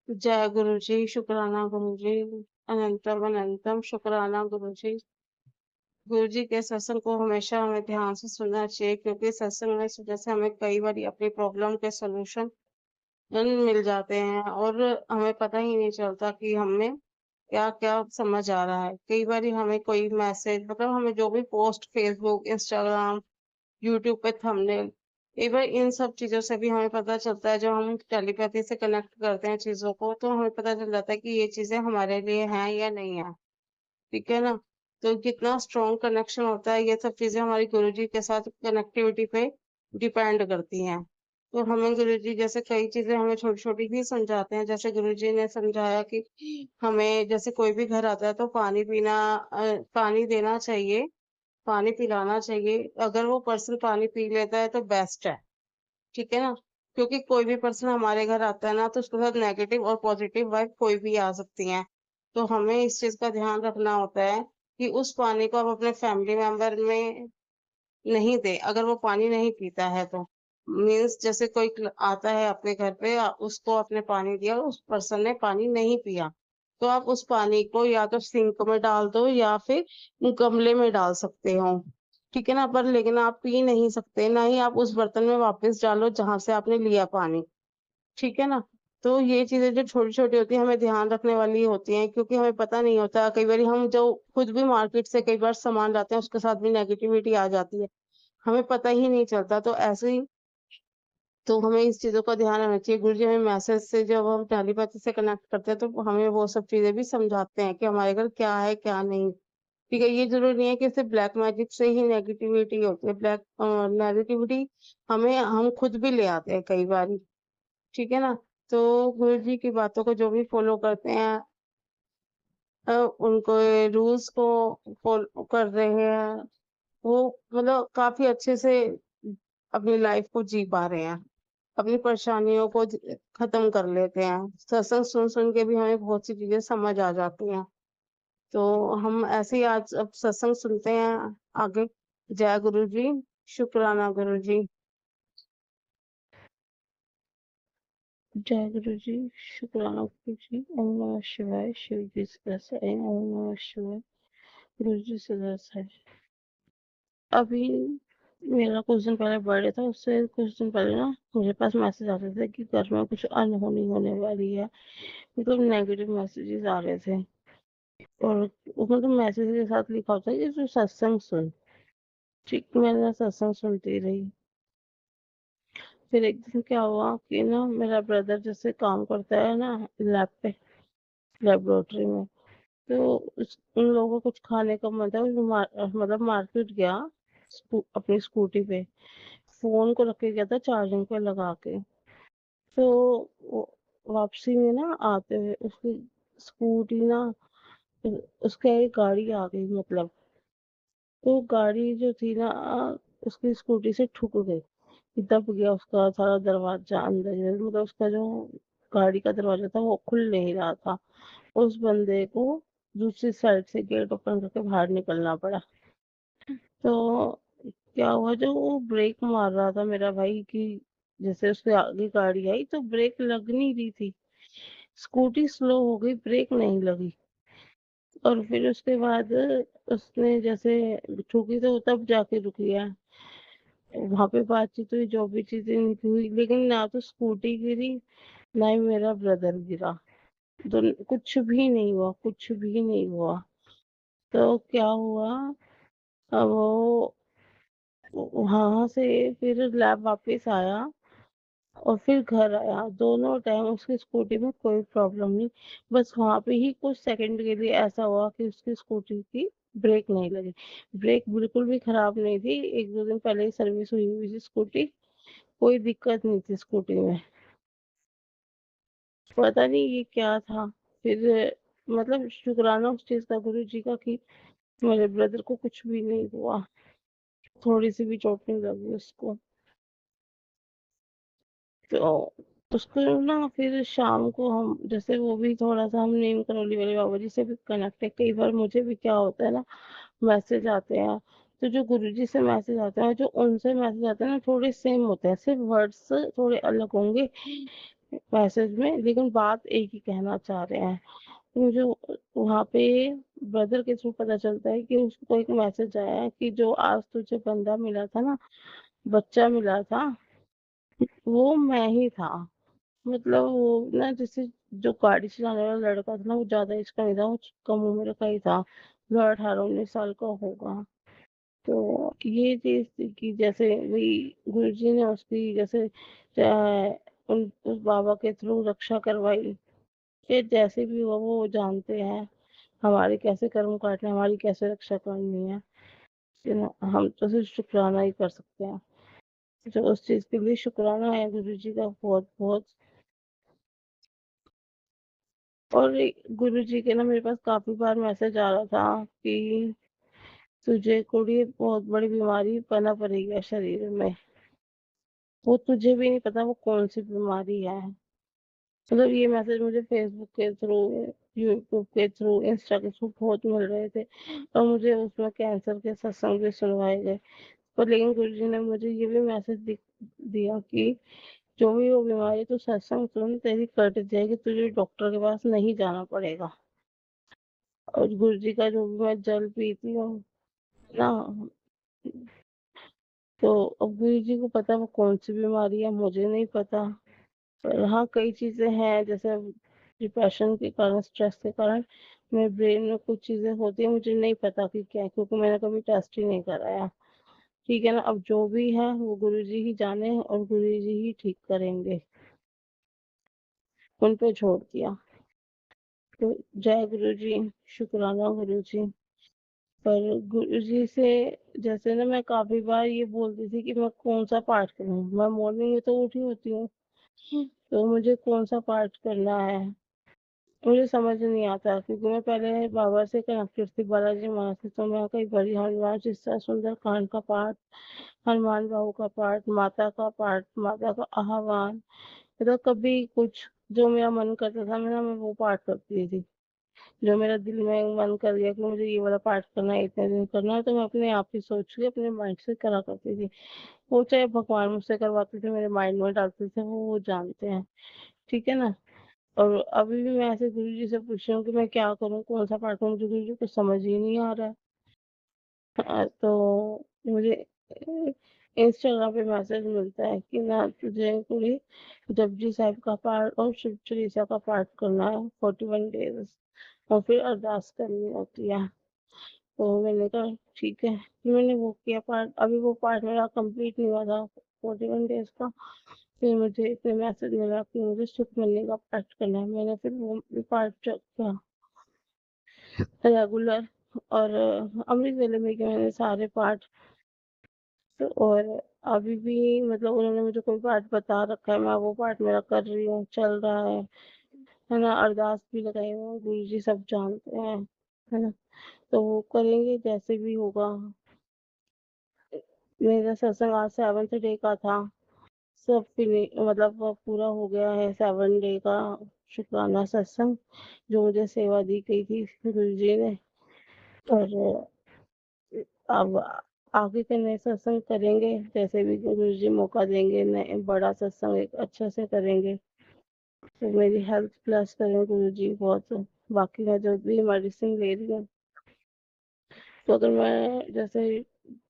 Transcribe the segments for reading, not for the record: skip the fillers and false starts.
जय गुरु जी, शुक्राना गुरु जी, अनंतम अनंतम शुक्राना गुरु जी। गुरु जी के सत्संग को हमेशा हमें ध्यान से सुनना चाहिए, क्योंकि सत्संग में जैसे हमें कई बार अपनी प्रॉब्लम के सॉल्यूशन मिल जाते हैं, और हमें पता ही नहीं चलता कि हमें क्या क्या समझ आ रहा है। कई बार हमें कोई मैसेज, मतलब हमें जो भी पोस्ट फेसबुक, इंस्टाग्राम, यूट्यूब पे थंबनेल, कई बार इन सब चीजों से भी हमें पता चलता है। जब हम टेलीपैथी से कनेक्ट करते हैं चीजों को, तो हमें पता चल जाता है कि ये चीजें हमारे लिए हैं या नहीं है। ठीक है ना? तो कितना स्ट्रॉन्ग कनेक्शन होता है, ये सब चीजें हमारी गुरुजी के साथ कनेक्टिविटी पे डिपेंड करती हैं। तो हमें गुरुजी जैसे कई चीजें हमें छोटी छोटी भी समझाते हैं। जैसे गुरुजी ने समझाया कि हमें जैसे कोई भी घर आता है तो पानी पीना, पानी देना चाहिए, पानी पिलाना चाहिए। अगर वो पर्सन पानी पी लेता है तो बेस्ट है। ठीक है ना? क्योंकि कोई भी पर्सन हमारे घर आता है ना, तो उसके साथ नेगेटिव और पॉजिटिव वाइब कोई भी आ सकती है। तो हमें इस चीज का ध्यान रखना होता है कि उस पानी को आप अपने फैमिली मेंबर में नहीं दे। अगर वो पानी नहीं पीता है तो मीन्स जैसे कोई आता है आपके घर पे, उसको आपने पानी दिया, उस पर्सन ने पानी नहीं पिया, तो आप उस पानी को या तो सिंक में डाल दो या फिर गमले में डाल सकते हो। ठीक है ना? पर लेकिन आप पी नहीं सकते, ना ही आप उस बर्तन में वापस डालो जहां से आपने लिया पानी। ठीक है ना? तो ये चीज़ें जो छोटी-छोटी होती हैं, हमें ध्यान रखने वाली होती हैं, क्योंकि हमें पता नहीं होता। कई बारी हम जो खुद भी मार्केट से कई बार सामान लाते हैं, उसके साथ भी नेगेटिविटी आ जाती है। हमें पता ही नहीं चलता। तो ऐसे ही तो हमें इस चीज़ों का ध्यान रखना चाहिए। गुरुजी हमें मैसेज से, जब हम टेलीपैथी से कनेक्ट करते हैं, तो हमें वो सब चीज़ें भी समझाते हैं कि हमारे घर क्या है, क्या नहीं। ठीक है? ये ज़रूरी नहीं है कि सिर्फ़ ब्लैक मैजिक से ही नेगेटिविटी होती है। नेगेटिविटी हम खुद भी ले आते हैं कई बारी। ठीक है ना? तो गुरुजी की बातों को जो भी फ़ॉलो करते हैं, उनको रूल्स को फ़ॉलो कर रहे हैं, वो मतलब काफ़ी अच्छे से अपनी लाइफ़ को जी पा रहे हैं। अपनी परेशानियों को ख़त्म कर लेते हैं। सत्संग सुन-सुन के भी हमें बहुत सी चीज़ें समझ आ जाती हैं। तो हम ऐसे ही आज अब सत्संग सुनते हैं आगे। जय गुरु जी, शुक्राना गुरु जी। जय गुरु जी, शुक्राना गुरु जी। ओम नमः शिवाय। शिव जी सदा सहाय। ओम नमः शिवाय। गुरु जी सदा सहाय। अभी मेरा कुछ दिन पहले बर्थडे था, उससे कुछ दिन पहले ना मेरे पास मैसेज आते थे कि घर में कुछ अनहोनी होने वाली है। मतलब नेगेटिव मैसेजेस आ रहे थे, और मतलब मैसेज के साथ लिखा होता है कि तू सत्संग सुन। ठीक, मैंने सत्संग सुनती रही। फिर एक दिन क्या हुआ कि ना, मेरा ब्रदर जैसे काम करता है ना लैब पे, लेबोरेटरी में, तो उन लोगों को कुछ खाने का मन था। वो मतलब मार्केट गया, अपनी स्कूटी पे फोन को रख के गया था चार्जिंग पे लगा के। तो वापसी में ना आते हुए उसकी स्कूटी ना, उसके एक गाड़ी आ गई, मतलब तो गाड़ी जो थी ना, उसकी स्कूटी से ठुक गई। दब गया उसका सारा दरवाजा अंदर ही, मतलब उसका जो गाड़ी का दरवाजा था वो खुल नहीं रहा था। उस बंदे को दूसरी साइड से गेट ओपन करके बाहर निकलना पड़ा। तो क्या हुआ, जो वो ब्रेक मार रहा था मेरा भाई की, जैसे उसके आगे गाड़ी आई तो ब्रेक लग नहीं रही थी। स्कूटी स्लो हो गई, ब्रेक नहीं लगी। और फिर उसके बाद उसने जैसे ठुकी तो तब जाके रुकी है। वहां पे बातचीत हुई, जो भी चीजें हुई, लेकिन ना तो स्कूटी गिरी, ना ही मेरा ब्रदर गिरा। कुछ भी नहीं हुआ, कुछ भी नहीं हुआ। तो क्या हुआ, अब वो वहां से फिर लैब वापस आया और फिर घर आया। दोनों टाइम उसकी स्कूटी में कोई प्रॉब्लम नहीं। बस वहां पे ही कुछ सेकंड के लिए ऐसा हुआ कि उसकी स्कूटी की ब्रेक नहीं लगी। ब्रेक बिल्कुल भी खराब नहीं थी, एक दो दिन पहले ही सर्विस हुई हुई थी स्कूटी। कोई दिक्कत नहीं थी स्कूटी में। पता नहीं ये क्या था। फिर मतलब शुक्राना उस चीज का गुरु जी का कि मेरे ब्रदर को कुछ भी नहीं हुआ, थोड़ी सी भी चोट नहीं लगी उसको। तो उसको ना फिर शाम को हम जैसे, वो भी थोड़ा सा हम नीम करौली वाले बाबा जी से भी कनेक्ट है। कई बार मुझे भी क्या होता है ना, मैसेज आते हैं, तो जो गुरुजी से मैसेज आते हैं, जो उनसे मैसेज आते हैं ना, थोड़े सेम होते हैं, सिर्फ वर्ड्स थोड़े अलग होंगे। मैसेज में, लेकिन बात एक ही कहना चाह रहे हैं। तो मुझे वहाँ पे ब्रदर के थ्रू पता चलता है कि उसको एक मैसेज आया है कि जो आज तुझे बंदा मिला था ना, बच्चा मिला था, वो मैं ही था। मतलब वो ना, जैसे जो गाड़ी चलाने वाला लड़का था ना, वो ज़्यादा एज का नहीं था, वो कम उम्र का ही था, जो 18-19 साल का होगा। तो ये चीज़ थी कि जैसे वही गुरुजी ने उसकी जैसे उन उस बाबा के थ्रू रक्षा करवाई, कि जैसे भी हुआ वो जानते हैं हमारे कैसे कर्म काटने, हमारी कैसे रक्षा करनी है। हम तो सिर्फ शुक्राना ही कर सकते हैं। जो उस चीज़ के लिए शुक्राना है गुरुजी का बहुत बहुत। और गुरुजी के ना मेरे पास काफी बार मैसेज आ रहा था कि तुझे कुड़ी बहुत बड़ी बीमारी पना पड़ी है शरीर में, वो तुझे भी नहीं पता वो कौन सी बीमारी है। मतलब ये मैसेज मुझे फेसबुक के थ्रू, यूट्यूब के थ्रू, इंस्टा के थ्रू बहुत मिल रहे थे, और मुझे उसमें कैंसर के सत्संग भी सुनवाए गए। पर लेकिन गुरुजी ने मुझे ये भी मैसेज दिया कि जो भी वो बीमारी तो सत्संग सुन, तेरी कट जाएगी, तुझे डॉक्टर के पास नहीं जाना पड़ेगा। और गुरुजी का जो भी मैं जल पीती हूँ ना, तो अब गुरुजी को पता वो कौन सी बीमारी है, मुझे नहीं पता। पर हाँ, कई चीजें हैं, जैसे डिप्रेशन के कारण, स्ट्रेस के कारण मेरे ब्रेन में कुछ चीजें होती है, मुझे नहीं पता कि क्या है, क्योंकि मैंने कभी टेस्ट ही नहीं कराया। ठीक है ना, अब जो भी है वो गुरुजी ही जाने और गुरुजी ही ठीक करेंगे, उन पे छोड़ दिया। तो जय गुरुजी, शुक्राना गुरुजी। पर गुरुजी से जैसे ना मैं काफी बार ये बोलती थी कि मैं कौन सा पाठ करूं, मैं मॉर्निंग में तो उठी होती हूँ, तो मुझे कौन सा पाठ करना है मुझे समझ नहीं आता, क्योंकि मैं पहले बाबा से कनेक्टेड थी, बालाजी माँ से। तो मैं कई बार हनुमान चिस्सा सुंदर कांड का पाठ, हनुमान बाहु का पाठ, माता का पाठ, माता का आह्वान, मतलब कभी कुछ जो मेरा मन करता था मैं वो पाठ करती थी। जो मेरा दिल में मन कर गया कि मुझे ये वाला पाठ करना है, इतने दिन करना है, तो मैं अपने आप ही सोच के अपने माइंड से करा करती थी। वो चाहे भगवान मुझसे करवाते थे, मेरे माइंड में डालते थे, वो जानते हैं। ठीक है ना। और अभी भी मैं ऐसे गुरु जी से पूछ रही हूँ कि मैं क्या करूँ, कौन सा पाठ करूँ, मुझे गुरु जी कुछ समझ ही नहीं आ रहा है। तो मुझे इंस्टाग्राम पे मैसेज मिलता है कि ना तुझे पूरी जपजी साहिब का पाठ और शिव चालीसा का पाठ करना है 41 डेज, और फिर अरदास करनी होती है। तो मैंने कहा ठीक है, फिर मैंने वो किया पाठ। अभी वो पाठ मेरा कंप्लीट नहीं हुआ था 41 डेज का। फिर मुझे फिर मैसेज मिला कि मुझे सुखमनी का पाठ करना है, मैंने फिर वो पाठ किया रेगुलर। और अमृत वेले में के मैंने सारे पाठ। तो और अभी भी मतलब उन्होंने मुझे कोई पाठ बता रखा है, मैं वो पाठ मेरा कर रही हूँ, चल रहा है ना। अरदास भी लगाई हुई है, गुरु जी सब जानते हैं, है ना। तो वो करेंगे जैसे भी होगा। मेरा सत्संग आज 7th डे का था, सब मतलब वो पूरा हो गया है 7 डे का शुक्राना सत्संग, जो मुझे सेवा दी गई थी गुरु जी ने। और अब आगे के नए सत्संग करेंगे, जैसे भी गुरु जी मौका देंगे, नए बड़ा सत्संग एक अच्छा से करेंगे। तो मेरी हेल्थ प्लस करें गुरु जी बहुत। बाकी मैं जो भी मेडिसिन ले रही हूँ, तो अगर मैं जैसे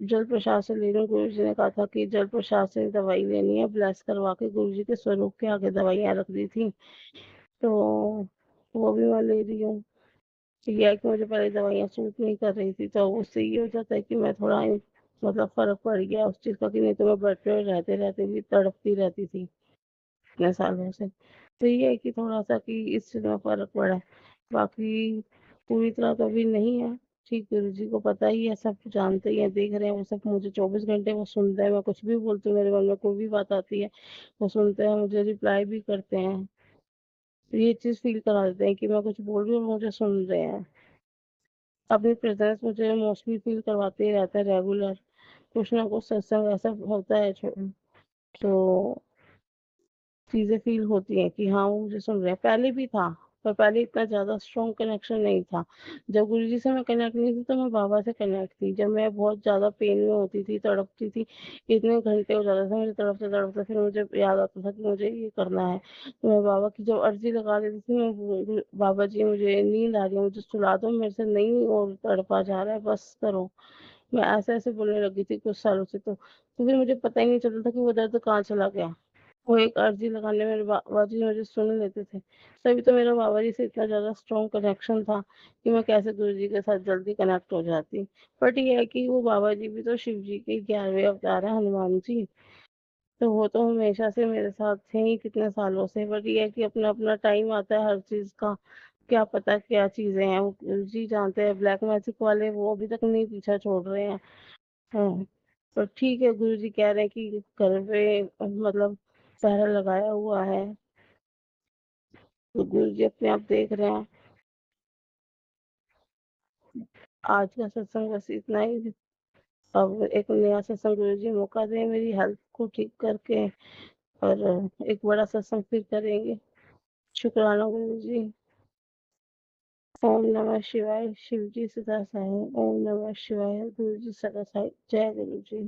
जल प्रसाद से ले रही हूँ, गुरु जी ने कहा था कि जल प्रसाद से दवाई लेनी है, ब्लेस करवा के गुरु जी के स्वरूप के आगे दवाइयाँ रख दी थी, तो वो भी मैं ले रही हूँ। ये है कि मुझे पहले दवाइयाँ सूट नहीं कर रही थी, तो उससे ये हो जाता है कि मैं थोड़ा मतलब फर्क पड़ गया उस चीज़ का, कि नहीं तो मैं बेड पे रहते रहते भी तड़पती रहती थी इतने सालों से। तो ये है कि थोड़ा सा कि इस चीज़ में फर्क पड़ा है। बाकी पूरी तरह तो अभी नहीं है ठीक, गुरु जी को पता ही है, सब जानते ही है, देख रहे हैं वो सब। मुझे 24 घंटे वो सुनते हैं, मैं कुछ भी बोलती हूँ, मेरे मन में कोई भी बात आती है वो सुनते हैं, मुझे रिप्लाई भी करते हैं। तो ये चीज़ फील करा देते हैं कि मैं कुछ बोल रही हूँ और मुझे सुन रहे हैं। अपनी प्रेजेंस मुझे मोस्टली फील करवाते ही रहता है रेगुलर, कुछ ना कुछ सत्संग ऐसा होता है तो चीजें फील होती हैं कि हाँ वो मुझे सुन रहे हैं। पहले भी था, पर पहले इतना ज़्यादा स्ट्रॉन्ग कनेक्शन नहीं था। जब गुरुजी से मैं कनेक्ट नहीं थी, तो मैं बाबा से कनेक्ट थी। जब मैं बहुत ज़्यादा पेन में होती थी, तड़पती थी, इतने घंटे हो जाते थे मुझे तड़पते-तड़पते, फिर मुझे याद आता था कि मुझे ये करना है। तो मैं बाबा की जब अर्ज़ी लगा देती थी, मैं बाबा जी मुझे नींद आ रही है, मुझे सुला दो, मेरे से नहीं और तड़पा जा रहा है, बस करो। मैं ऐसे-ऐसे बोलने लगी थी कुछ सालों से तो फिर मुझे पता ही नहीं चलता था कि वो दर्द कहाँ चला गया। वो एक अर्ज़ी लगाने मेरे बाबा जी मुझे सुन लेते थे। तभी तो मेरा बाबा जी से इतना ज़्यादा स्ट्रॉन्ग कनेक्शन था कि मैं कैसे गुरु जी के साथ जल्दी कनेक्ट हो जाती। बट ये है कि वो बाबा जी भी तो शिव जी के 11वें अवतार हैं, हनुमान जी। तो वो तो हमेशा से मेरे साथ थे ही कितने सालों से। बट ये है कि अपना-अपना टाइम आता है हर चीज़ का। क्या पता क्या चीज़ें हैं, वो गुरु जी जानते हैं। ब्लैक मैजिक वाले वो अभी तक नहीं पीछा छोड़ रहे हैं। हाँ, तो ठीक है, गुरुजी कह रहे हैं कि घर पे मतलब पहरा लगाया हुआ है, तो गुरुजी अपने आप देख रहे हैं। आज का सत्संग बस इतना ही। अब एक नया सत्संग गुरुजी मौका दें मेरी हेल्थ को ठीक करके, और एक बड़ा सत्संग फिर करेंगे। शुक्राना गुरुजी। ओम नमः शिवाय। शिव जी सदा सहाय। ओम नमः शिवाय। गुरुजी सदा सहाय। जय गुरुजी।